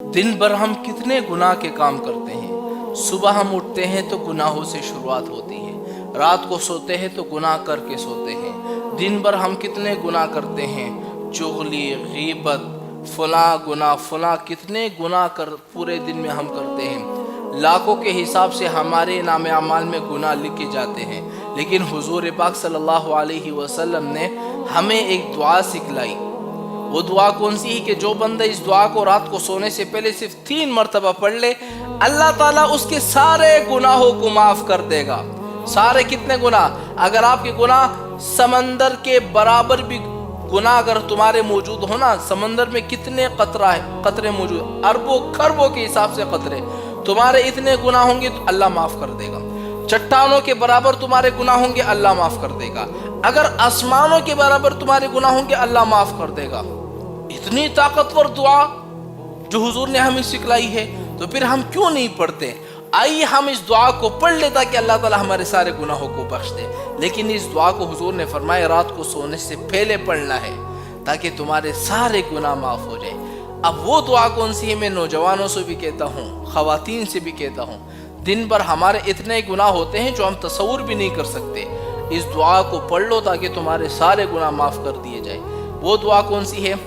दिन भर हम कितने गुनाह के काम करते हैं। सुबह हम उठते हैं तो गुनाहों से शुरुआत होती है, रात को सोते हैं तो गुनाह करके सोते हैं। दिन भर हम कितने गुनाह करते हैं, चुगली, गीबत, फला गुनाह, फला कितने गुनाह कर पूरे दिन में हम करते हैं। लाखों के हिसाब से हमारे नाम अमाल में गुनाह लिखे जाते हैं, लेकिन हुजूर पाक सल्लल्लाहु अलैहि वसल्लम ने हमें एक दुआ सिखलाई। वो दुआ कौन सी है कि जो बंदा इस दुआ को रात को सोने से पहले सिर्फ 3 मरतबा पढ़ ले, अल्लाह ताला उसके सारे गुनाहों को माफ कर देगा। सारे कितने गुनाह? अगर आपके गुनाह समंदर के बराबर भी गुनाह अगर तुम्हारे मौजूद हो ना, समंदर में कितने कतरे मौजूद, अरबों खरबों के हिसाब से कतरे, तुम्हारे इतने गुनाह होंगे तो अल्लाह माफ कर देगा। चट्टानों के बराबर तुम्हारे गुनाह होंगे, अल्लाह माफ कर देगा। अगर आसमानों के बराबर तुम्हारे गुनाह होंगे, अल्लाह माफ कर देगा। इतनी ताकतवर दुआ जो हुजूर ने हमें सिखलाई है, तो फिर हम क्यों नहीं पढ़ते? आइए हम इस दुआ को पढ़ ले ताकि अल्लाह ताला हमारे सारे गुनाहों को बख्श दे। लेकिन इस दुआ को हुजूर ने फरमाया रात को सोने से पहले पढ़ना है ताकि तुम्हारे सारे गुनाह माफ हो जाए। अब वो दुआ कौन सी है? मैं नौजवानों से भी कहता हूँ, खवातीन से भी कहता हूँ, दिन भर हमारे इतने गुनाह होते हैं जो हम तसव्वुर भी नहीं कर सकते। इस दुआ को पढ़ लो ताकि तुम्हारे सारे गुनाह माफ कर दिए जाए। वो दुआ कौन सी है?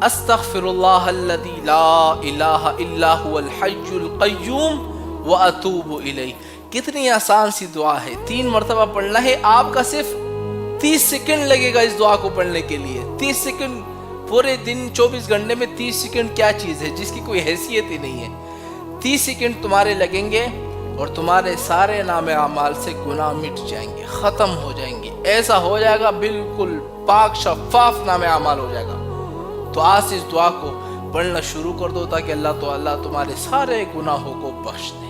अस्तगफिरुल्लाह अल्लज़ी ला इलाहा इल्ला हुवल हय्युल क़य्यूम व अतूबु इलैह। कितनी आसान सी दुआ है, 3 मरतबा पढ़ना है। आपका सिर्फ 30 सेकंड लगेगा इस दुआ को पढ़ने के लिए। 30 सेकंड, पूरे दिन 24 घंटे में 30 सेकंड क्या चीज़ है जिसकी कोई हैसियत ही नहीं है। 30 सेकंड तुम्हारे लगेंगे और तुम्हारे सारे नामे अमाल से गुनाह मिट जाएंगे, ख़त्म हो जाएंगे। ऐसा हो जाएगा, बिल्कुल पाक शफाफ नामे अमाल हो जाएगा। तो आज इस दुआ को पढ़ना शुरू कर दो ताकि अल्लाह तुम्हारे सारे गुनाहों को बख्श दे।